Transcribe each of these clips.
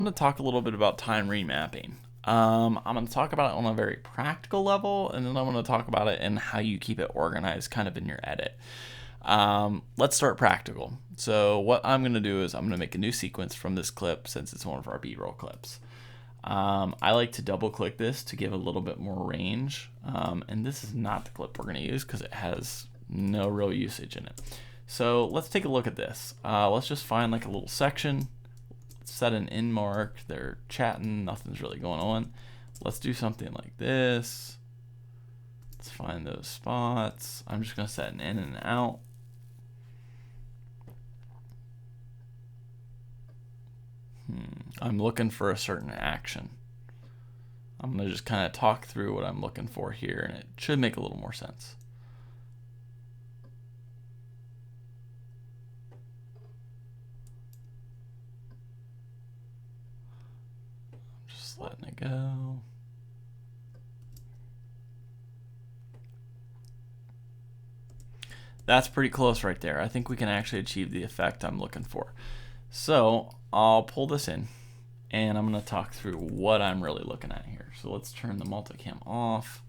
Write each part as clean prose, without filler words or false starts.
I'm going to talk a little bit about time remapping. I'm going to talk about it on a very practical level, and then I'm going to talk about it and how you keep it organized kind of in your edit. Let's start practical. So what I'm going to do is I'm going to make a new sequence from this clip since it's one of our B-roll clips. I like to double click this to give a little bit more range, and this is not the clip we're going to use because it has no real usage in it. So let's take a look at this. Let's just find like a little section. Set an in mark. They're chatting, nothing's really going on. Let's do something like this. Let's find those spots. I'm just going to set an in and an out. I'm looking for a certain action. I'm going to just kind of talk through what I'm looking for here, and it should make a little more sense. Just letting it go. That's pretty close right there. I think we can actually achieve the effect I'm looking for. So I'll pull this in, and I'm going to talk through what I'm really looking at here. So let's turn the multicam off.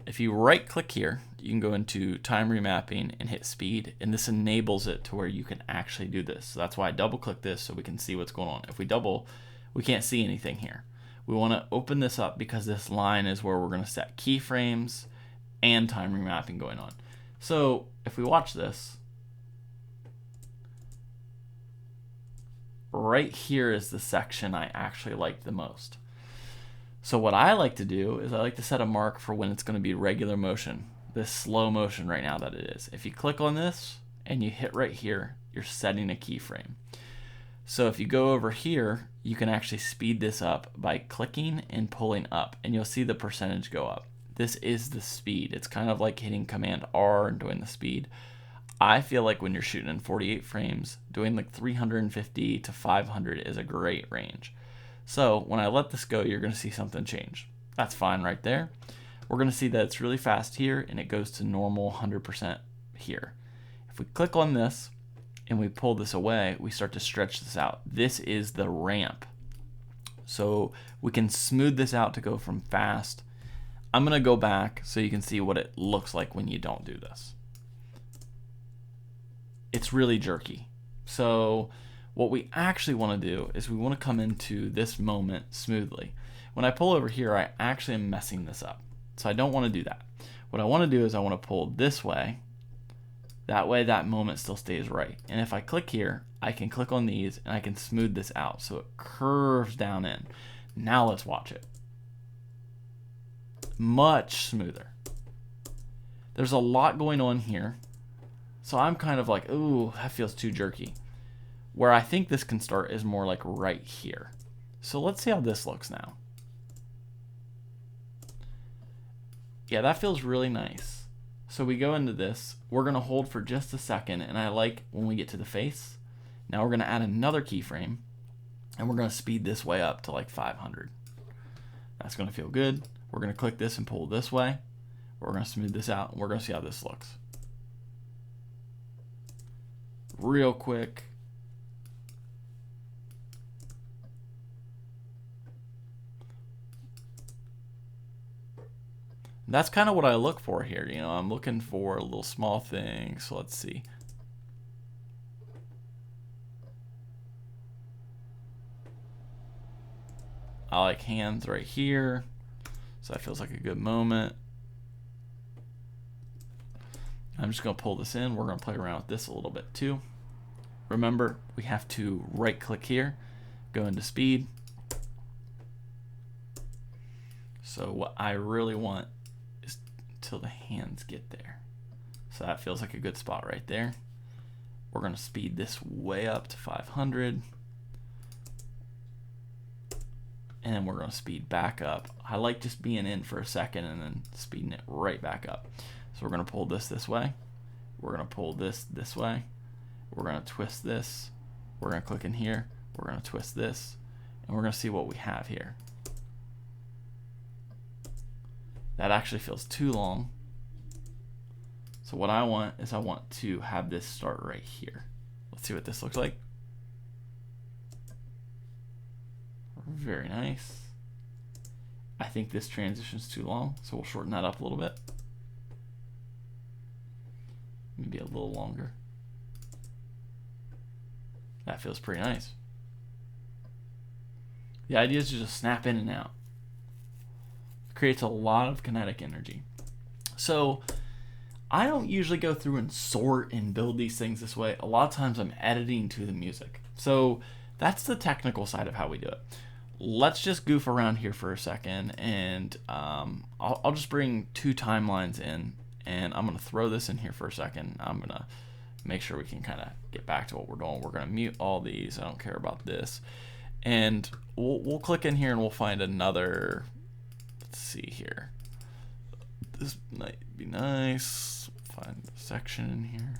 If you right click here, you can go into time remapping and hit speed, and this enables it to where you can actually do this. So that's why I double click this so we can see what's going on. If we double, we can't see anything here. We want to open this up because this line is where we're going to set keyframes and time remapping going on. So if we watch this, right here is the section I actually like the most. So what I like to do is I like to set a mark for when it's going to be regular motion, this slow motion right now that it is. If you click on this and you hit right here, you're setting a keyframe. So if you go over here, you can actually speed this up by clicking and pulling up, and you'll see the percentage go up. This is the speed. It's kind of like hitting Command R and doing the speed. I feel like when you're shooting in 48 frames, doing like 350 to 500 is a great range. So when I let this go, you're going to see something change. That's fine right there. We're going to see that it's really fast here, and it goes to normal 100% here. If we click on this and we pull this away, we start to stretch this out. This is the ramp. So we can smooth this out to go from fast. I'm going to go back so you can see what it looks like when you don't do this. It's really jerky. So what we actually want to do is we want to come into this moment smoothly. When I pull over here, I actually am messing this up. So I don't want to do that. What I want to do is I want to pull this way. That way that moment still stays right. And if I click here, I can click on these and I can smooth this out so it curves down in. Now let's watch it. Much smoother. There's a lot going on here. So I'm kind of like, ooh, that feels too jerky. Where I think this can start is more like right here. So let's see how this looks now. Yeah, that feels really nice. So we go into this. We're going to hold for just a second, and I like when we get to the face. Now we're going to add another keyframe, and we're going to speed this way up to like 500. That's going to feel good. We're going to click this and pull this way. We're going to smooth this out, and we're going to see how this looks. Real quick. That's kind of what I look for here. You know, I'm looking for a little small thing. So let's see. I like hands right here. So that feels like a good moment. I'm just going to pull this in. We're going to play around with this a little bit too. Remember, we have to right click here, go into speed. So what I really want is till the hands get there. So that feels like a good spot right there. We're going to speed this way up to 500. And then we're going to speed back up. I like just being in for a second and then speeding it right back up. So we're going to pull this way. We're going to pull this way. We're going to twist this. We're going to click in here. We're going to twist this. And we're going to see what we have here. That actually feels too long. So what I want is I want to have this start right here. Let's see what this looks like. Very nice. I think this transition's too long, so we'll shorten that up a little bit. Maybe a little longer. That feels pretty nice. The idea is to just snap in and out. It creates a lot of kinetic energy. So I don't usually go through and sort and build these things this way. A lot of times I'm editing to the music. So that's the technical side of how we do it. Let's just goof around here for a second, and I'll just bring 2 timelines in, and I'm going to throw this in here for a second. I'm going to make sure we can kind of get back to what we're doing. We're going to mute all these. I don't care about this. And we'll click in here and we'll find another, let's see here. This might be nice. Find the section in here.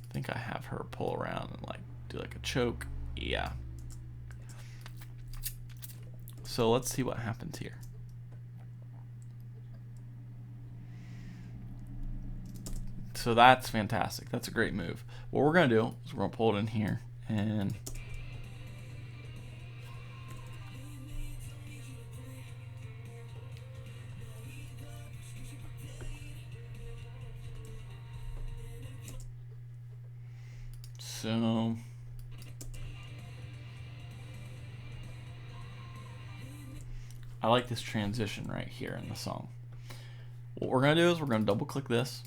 I think I have her pull around and like do like a choke. Yeah. So let's see what happens here. So that's fantastic. That's a great move. What we're going to do is we're going to pull it in here and so I like this transition right here in the song. What we're going to do is we're going to double click this.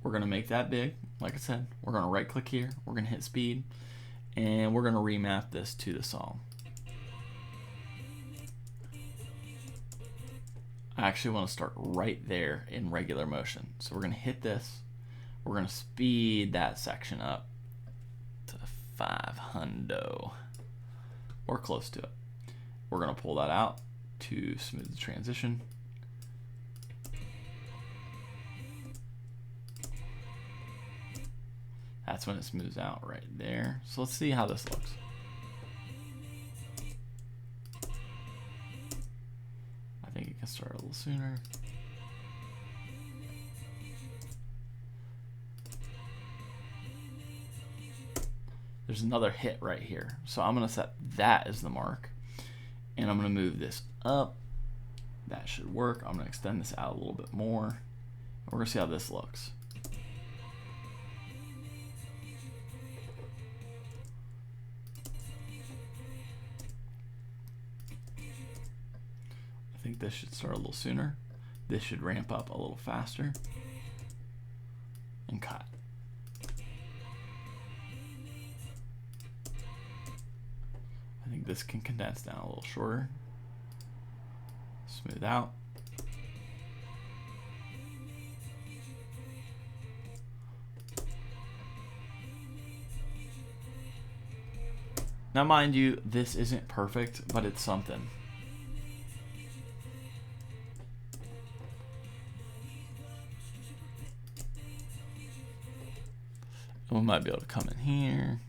We're going to make that big. Like I said, we're going to right click here. We're going to hit speed and we're going to remap this to the song. I actually want to start right there in regular motion. So we're going to hit this. We're going to speed that section up to 500 or close to it. We're going to pull that out to smooth the transition. That's when it smooths out right there. So let's see how this looks. I think it can start a little sooner. There's another hit right here. So I'm going to set that as the mark. And I'm going to move this up. That should work. I'm going to extend this out a little bit more. We're going to see how this looks. I think this should start a little sooner. This should ramp up a little faster. And cut. I think this can condense down a little shorter. Smooth out. Now mind you, this isn't perfect, but it's something. And we might be able to come in here.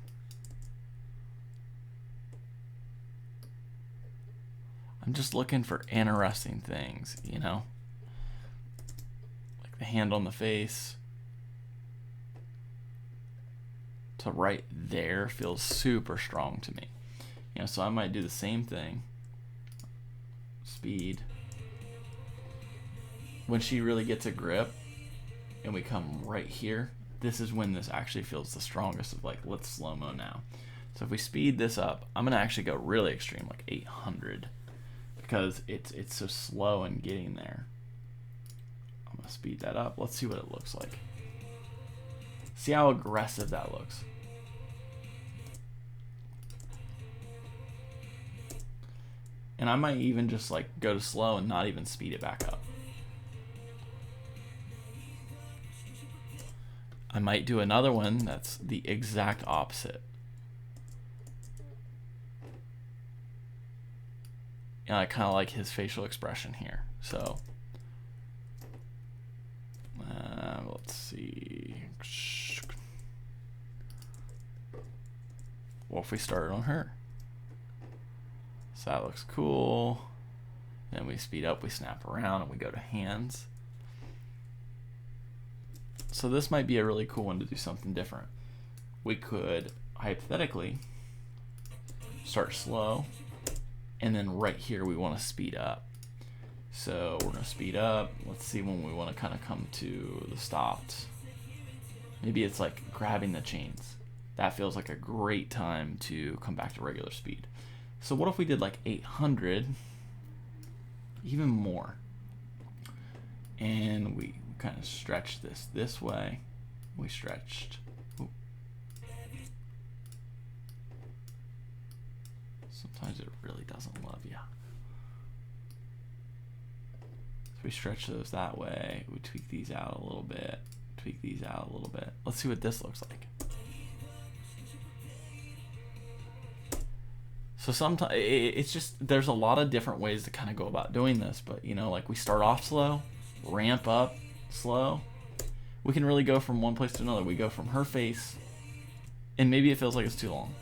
I'm just looking for interesting things, you know? Like the hand on the face. To right there feels super strong to me. You know, so I might do the same thing. Speed. When she really gets a grip and we come right here, this is when this actually feels the strongest of like, let's slow-mo now. So if we speed this up, I'm gonna actually go really extreme, like 800. Because it's so slow in getting there. I'm gonna speed that up. Let's see what it looks like. See how aggressive that looks. And I might even just like go to slow and not even speed it back up. I might do another one that's the exact opposite. And I kind of like his facial expression here. So let's see. What if we started on her? So that looks cool. Then we speed up, we snap around, and we go to hands. So this might be a really cool one to do something different. We could hypothetically start slow, and then right here we want to speed up. So we're going to speed up. Let's see when we want to kind of come to the stopped. Maybe it's like grabbing the chains. That feels like a great time to come back to regular speed. So what if we did like 800, even more, and we kind of stretched this way. We stretched. Ooh. Sometimes it really doesn't love you. So we stretch those that way. We tweak these out a little bit. Tweak these out a little bit. Let's see what this looks like. So sometimes it's just, there's a lot of different ways to kind of go about doing this, but you know, like we start off slow, ramp up slow. We can really go from one place to another. We go from her face, and maybe it feels like it's too long.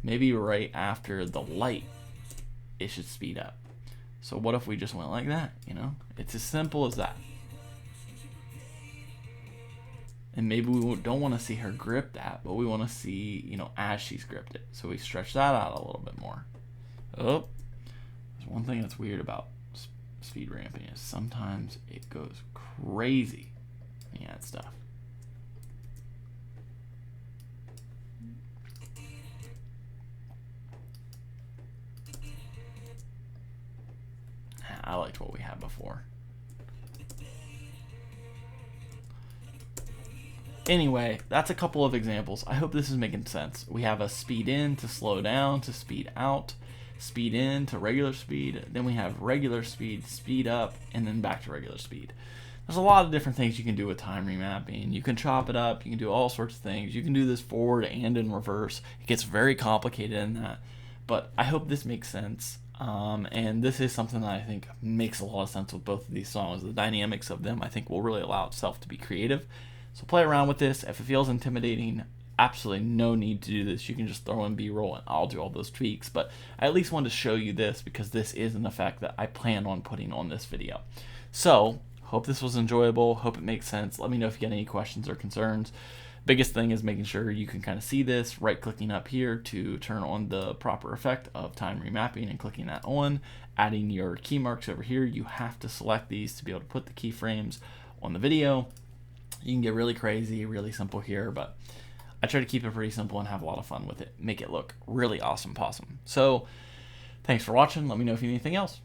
Maybe right after the light, it should speed up. So what if we just went like that, you know? It's as simple as that. And maybe we don't want to see her grip that, but we want to see, you know, as she's gripped it. So we stretch that out a little bit more. Oh, there's one thing that's weird about speed ramping is sometimes it goes crazy when you add stuff. I liked what we had before. Anyway, that's a couple of examples. I hope this is making sense. We have a speed in to slow down to speed out, speed in to regular speed, then we have regular speed, speed up, and then back to regular speed. There's a lot of different things you can do with time remapping. You can chop it up, you can do all sorts of things. You can do this forward and in reverse. It gets very complicated in that, but I hope this makes sense. And this is something that I think makes a lot of sense with both of these songs. The dynamics of them, I think, will really allow itself to be creative. So play around with this. If it feels intimidating, absolutely no need to do this. You can just throw in B-roll and I'll do all those tweaks. But I at least wanted to show you this because this is an effect that I plan on putting on this video. So hope this was enjoyable. Hope it makes sense. Let me know if you get any questions or concerns. Biggest thing is making sure you can kind of see this, right-clicking up here to turn on the proper effect of time remapping and clicking that on. Adding your key marks over here. You have to select these to be able to put the keyframes on the video. You can get really crazy, really simple here, but I try to keep it pretty simple and have a lot of fun with it. Make it look really awesome possum. So thanks for watching. Let me know if you need anything else.